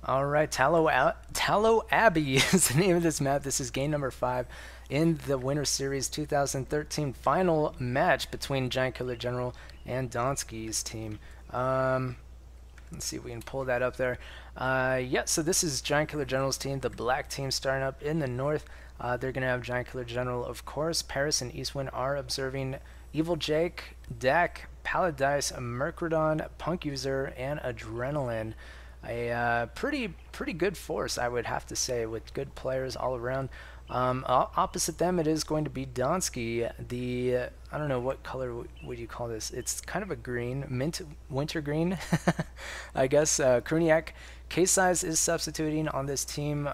All right, Tallow Abbey is the name of this map. This is game number 5 in the Winter Series 2013 final match between Giant Killer General and Dantski's team. Let's see if we can pull that up there. Yeah, so this is Giant Killer General's team, the black team starting up in the north. They're going to have Giant Killer General, of course. Paris and Eastwind are observing Evil Jake, Dak, Paladice, Mercredon, Punk User, and Adrenaline. A pretty good force, I would have to say, with good players all around. Opposite them, it is going to be Dantski. The I don't know what color would you call this. It's kind of a green, mint winter green, I guess. Kruniak. K-Size is substituting on this team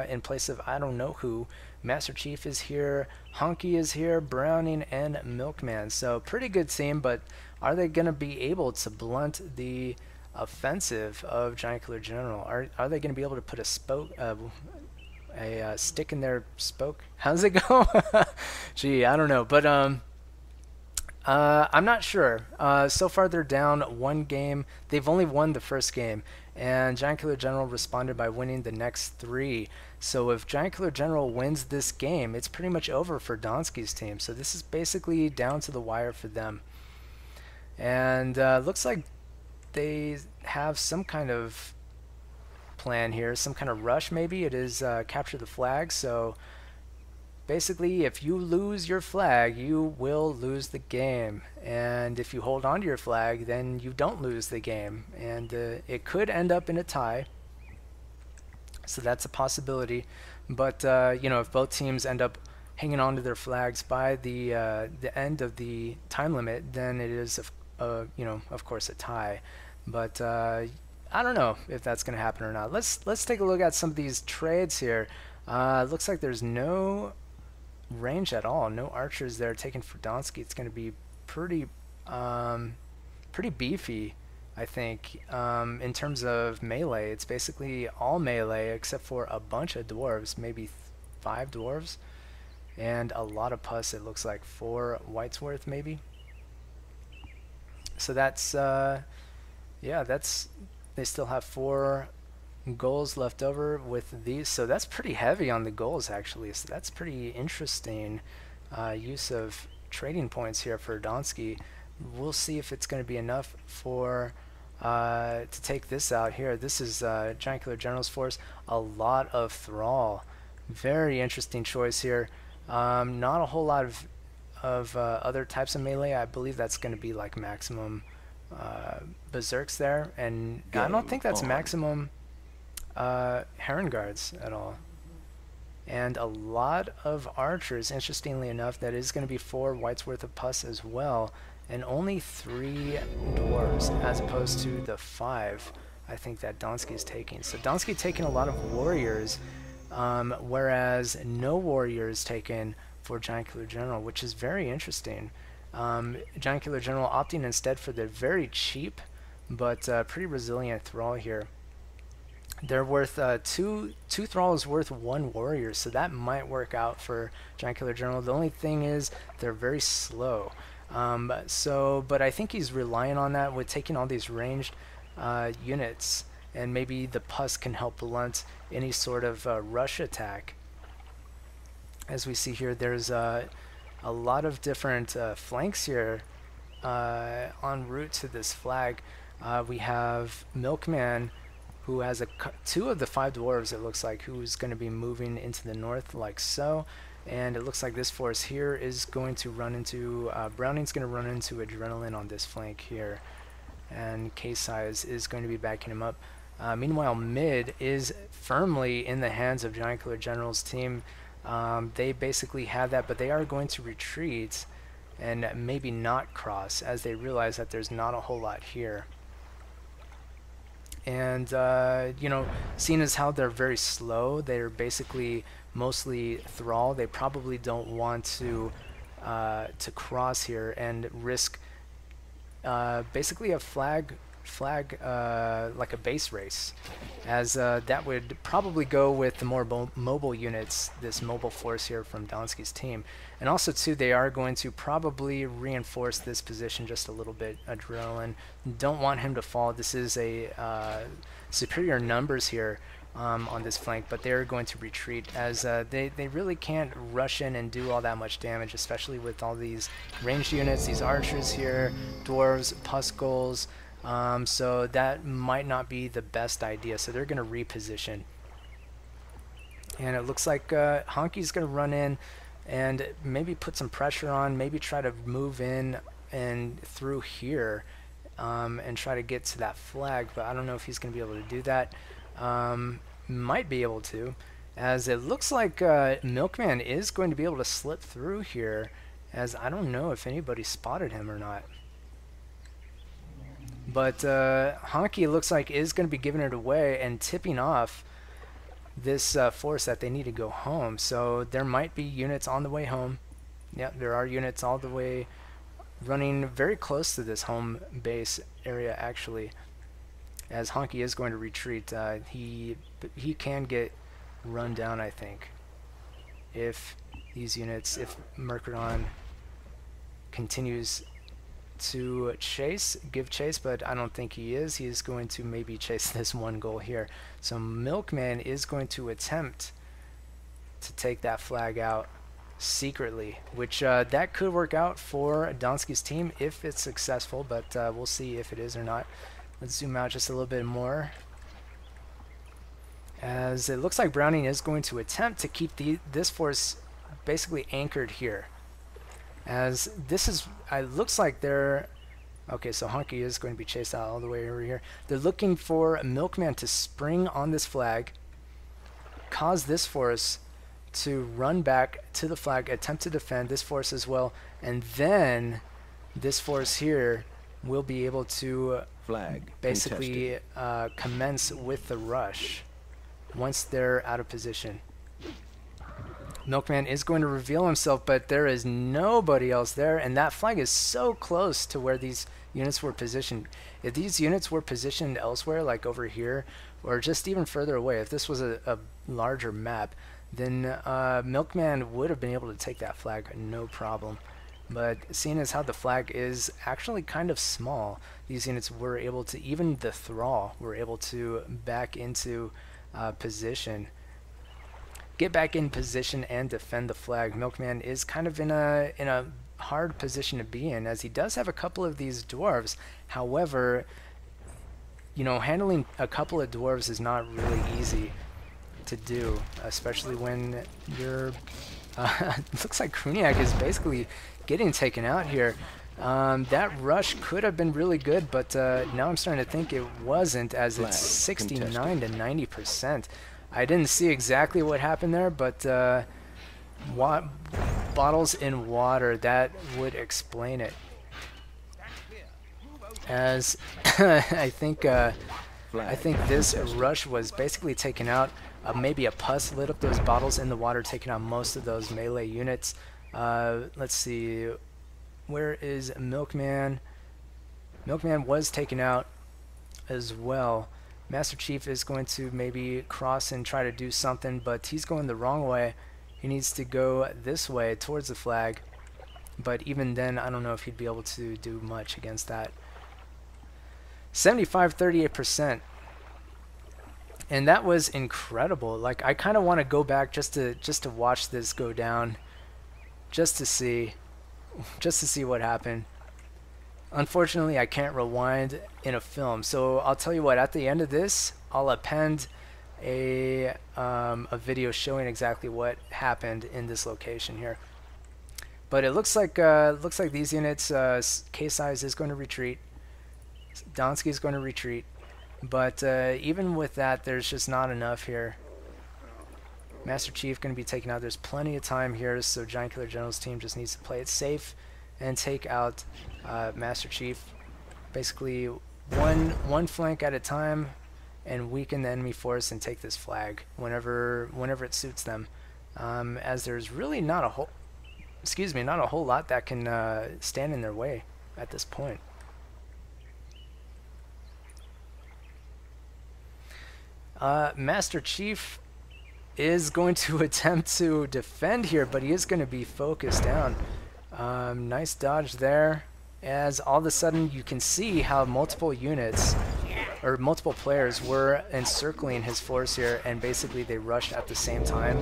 in place of I don't know who. Master Chief is here, Honky is here, Browning, and Milkman. So pretty good team, but are they going to be able to blunt the offensive of Giant Killer General? Are they going to be able to put a stick in their spoke? How's it go? Gee, I don't know, but I'm not sure. So far they're down one game. They've only won the first game, and Giant Killer General responded by winning the next 3. So if Giant Killer General wins this game, it's pretty much over for Donski's team. So this is basically down to the wire for them. And looks like they have some kind of plan here, some kind of rush maybe. It is capture the flag. So basically, if you lose your flag, you will lose the game. And if you hold on to your flag, then you don't lose the game. And it could end up in a tie. So that's a possibility. But you know, if both teams end up hanging on to their flags by the end of the time limit, then it is you know, of course, a tie. But I don't know if that's going to happen or not. Let's take a look at some of these trades here. Looks like there's no range at all. No archers there taken for Dantski. It's going to be pretty beefy, I think. In terms of melee, it's basically all melee except for a bunch of dwarves, maybe 5 dwarves, and a lot of pus. It looks like 4 whites worth maybe. So that's yeah, they still have 4 goals left over with these, so that's pretty heavy on the goals actually. So that's pretty interesting use of trading points here for Dantski. We'll see if it's going to be enough for to take this out here. This is Giant Killer General's force. A lot of Thrall. Very interesting choice here. Not a whole lot of other types of melee. I believe that's going to be like maximum berserks there, and I don't think that's maximum Heron Guards at all. And a lot of archers, interestingly enough. That is going to be 4 whites worth of pus as well, and only 3 dwarves as opposed to the 5 I think that Dantski is taking. So Dantski taking a lot of warriors, whereas no warriors taken for Giant Killer General, which is very interesting. Giant Killer General opting instead for the very cheap but pretty resilient Thrall here. They're worth 2 Thralls worth 1 warrior, so that might work out for Giant Killer General. The only thing is they're very slow. But I think he's relying on that with taking all these ranged units, and maybe the pus can help blunt any sort of rush attack. As we see here, there's a lot of different flanks here en route to this flag. We have Milkman, who has 2 of the 5 dwarves, it looks like, who's going to be moving into the north like so. And it looks like this force here is going to run into, Browning's going to run into Adrenaline on this flank here. And K-Size is going to be backing him up. Meanwhile, mid is firmly in the hands of Giant Killer General's team. They basically have that, but they are going to retreat and maybe not cross, as they realize that there's not a whole lot here. And you know, seeing as how they're very slow, they're basically mostly Thrall. They probably don't want to cross here and risk basically a flag like a base race, as that would probably go with the more mobile units, this mobile force here from Dantski's team. And also too, they are going to probably reinforce this position just a little bit. Adrenaline, don't want him to fall. This is a superior numbers here on this flank, but they're going to retreat as they really can't rush in and do all that much damage, especially with all these ranged units, these archers here, dwarves, puskulls. So that might not be the best idea. So they're going to reposition. And it looks like Honky's going to run in and maybe put some pressure on, maybe try to move in and through here and try to get to that flag, but I don't know if he's going to be able to do that. Might be able to, as it looks like Milkman is going to be able to slip through here, as I don't know if anybody spotted him or not. But Honky looks like is going to be giving it away and tipping off this force that they need to go home. So there might be units on the way home. Yeah, there are units all the way running very close to this home base area actually, as Honky is going to retreat. He can get run down, I think, if these units, if Mercadon continues to give chase, but I don't think he is. He is going to maybe chase this one goal here. So Milkman is going to attempt to take that flag out secretly, which that could work out for Dantski's team if it's successful, but we'll see if it is or not. Let's zoom out just a little bit more, as it looks like Browning is going to attempt to keep this force basically anchored here, as this is, it looks like they're, okay, so Honky is going to be chased out all the way over here. They're looking for Milkman to spring on this flag, cause this force to run back to the flag, attempt to defend this force as well, and then this force here will be able to basically commence with the rush once they're out of position. Milkman is going to reveal himself, but there is nobody else there, and that flag is so close to where these units were positioned. If these units were positioned elsewhere, like over here, or just even further away, if this was a larger map, then Milkman would have been able to take that flag no problem. But seeing as how the flag is actually kind of small, these units were able to, even the Thrall were able to back into position, get back in position and defend the flag. Milkman is kind of in a hard position to be in, as he does have a couple of these dwarves. However, you know, handling a couple of dwarves is not really easy to do, especially when you're looks like Kruniak is basically getting taken out here. That rush could have been really good, but now I'm starting to think it wasn't, as it's 69 to 90%. I didn't see exactly what happened there, but bottles in water, that would explain it. As I think this rush was basically taken out. Maybe a pus lit up those bottles in the water, taking out most of those melee units. Let's see, where is Milkman? Milkman was taken out as well. Master Chief is going to maybe cross and try to do something, but he's going the wrong way. He needs to go this way towards the flag, but even then I don't know if he'd be able to do much against that. 75-38%. And that was incredible. Like, I kind of want to go back just to watch this go down, just to see what happened. Unfortunately, I can't rewind in a film, so I'll tell you what. At the end of this, I'll append a video showing exactly what happened in this location here. But it looks like these units, K-Size is going to retreat. Dantski is going to retreat. But even with that, there's just not enough here. Master Chief going to be taken out. There's plenty of time here, so Giant Killer General's team just needs to play it safe and take out Master Chief. Basically, one flank at a time, and weaken the enemy force and take this flag whenever it suits them. As there's really not a whole lot that can stand in their way at this point. Master Chief is going to attempt to defend here, but he is going to be focused down. Nice dodge there, as all of a sudden you can see how multiple units or multiple players were encircling his force here, and basically they rushed at the same time,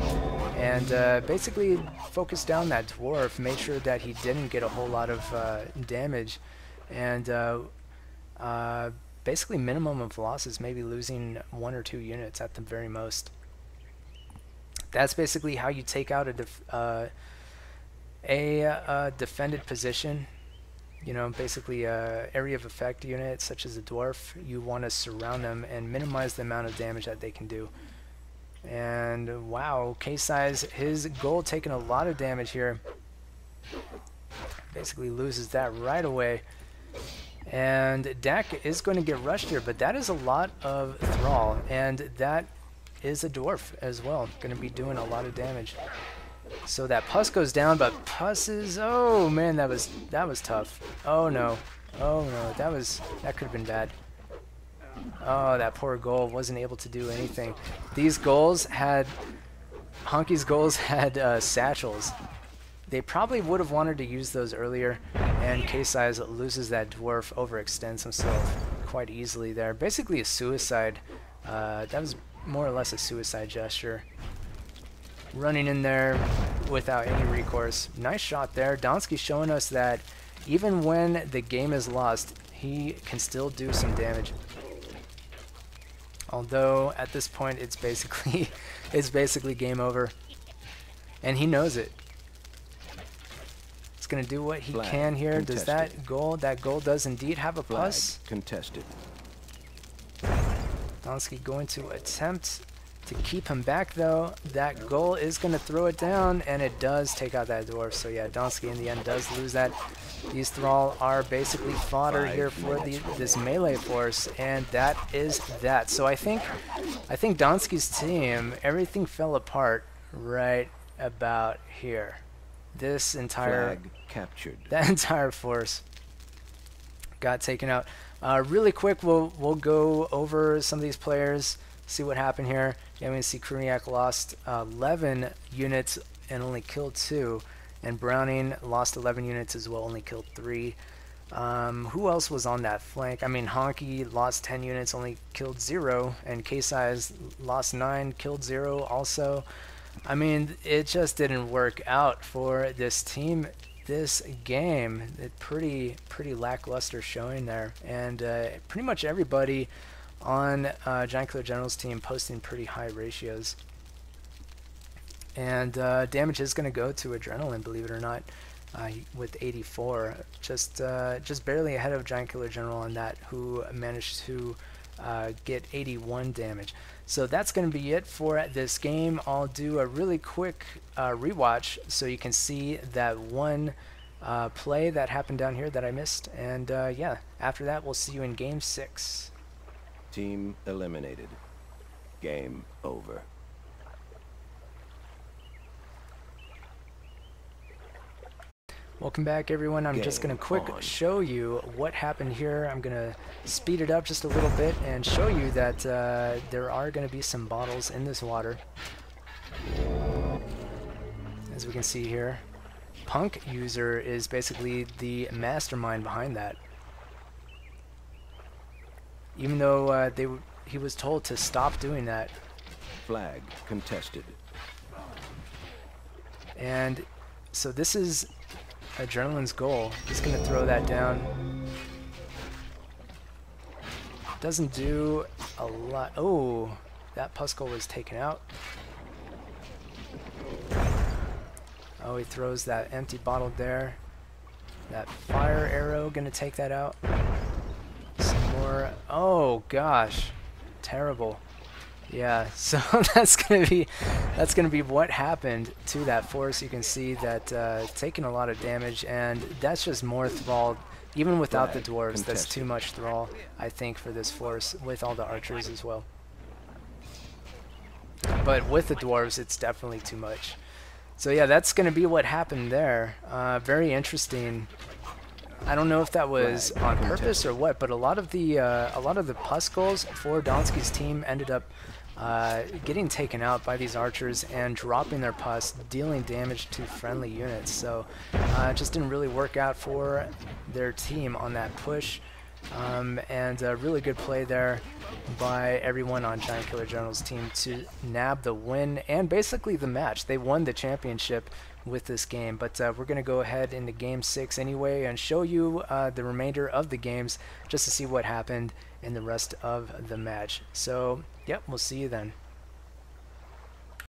and basically focused down that dwarf, made sure that he didn't get a whole lot of damage, and basically minimum of losses, maybe losing 1 or 2 units at the very most. That's basically how you take out a defended position. You know, basically a area of effect unit such as a dwarf. You want to surround them and minimize the amount of damage that they can do. And wow, K-Size, his goal taking a lot of damage here. Basically loses that right away. And Dak is going to get rushed here, but that is a lot of Thrall, and that is a dwarf as well, going to be doing a lot of damage. So that Puss goes down, but Puss is, oh man, that was tough. Oh no, that could have been bad. Oh, that poor goal wasn't able to do anything. These goals had, Honky's goals had satchels. They probably would have wanted to use those earlier, and K-Size loses that dwarf, overextends himself quite easily there. Basically a suicide. That was more or less a suicide gesture. Running in there without any recourse. Nice shot there. Dantski showing us that even when the game is lost, he can still do some damage. Although at this point it's basically game over, and he knows it. He's gonna do what he can here. Contested. Does that goal does indeed have a plus? Contested. Dantski going to attempt to keep him back though. That goal is going to throw it down, and it does take out that dwarf. So yeah, Dantski in the end does lose that. These Thrall are basically fodder here for this melee force, and that is that. So I think Dantski's team, everything fell apart right about here. This entire that entire force got taken out. Really quick, we'll go over some of these players, see what happened here. Yeah, we can see Kruniak lost 11 units and only killed 2, and Browning lost 11 units as well, only killed 3. Who else was on that flank? I mean, Honky lost 10 units, only killed 0, and K-Size lost 9, killed 0 also. I mean, it just didn't work out for this team this game. Pretty lackluster showing there, and pretty much everybody on Giant Killer General's team posting pretty high ratios. And damage is going to go to Adrenaline, believe it or not, with 84, just barely ahead of Giant Killer General on that, who managed to get 81 damage. So that's going to be it for this game. I'll do a really quick rewatch so you can see that one play that happened down here that I missed. And yeah, after that we'll see you in game 6. Team eliminated. Game over. Welcome back, everyone. I'm just going to show you what happened here. I'm going to speed it up just a little bit and show you that there are going to be some bottles in this water. As we can see here, Punk User is basically the mastermind behind that. Even though he was told to stop doing that. Flag contested. And so this is Adrenaline's goal. He's going to throw that down. Doesn't do a lot. Oh, that Puskal was taken out. Oh, he throws that empty bottle there. That fire arrow going to take that out. Some more. Oh gosh, terrible. Yeah, so that's gonna be what happened to that force. You can see that taking a lot of damage, and that's just more Thrall. Even without the dwarves, that's too much Thrall, I think, for this force, with all the archers as well. But with the dwarves, it's definitely too much. So yeah, that's gonna be what happened there. Very interesting. I don't know if that was on purpose or what, but a lot of the Puskals for Dantski's team ended up getting taken out by these archers and dropping their pus, dealing damage to friendly units. So it just didn't really work out for their team on that push. And a really good play there by everyone on Giant Killer General's team to nab the win and basically the match. They won the championship with this game, but we're going to go ahead into game 6 anyway and show you the remainder of the games just to see what happened in the rest of the match. So, yep, we'll see you then.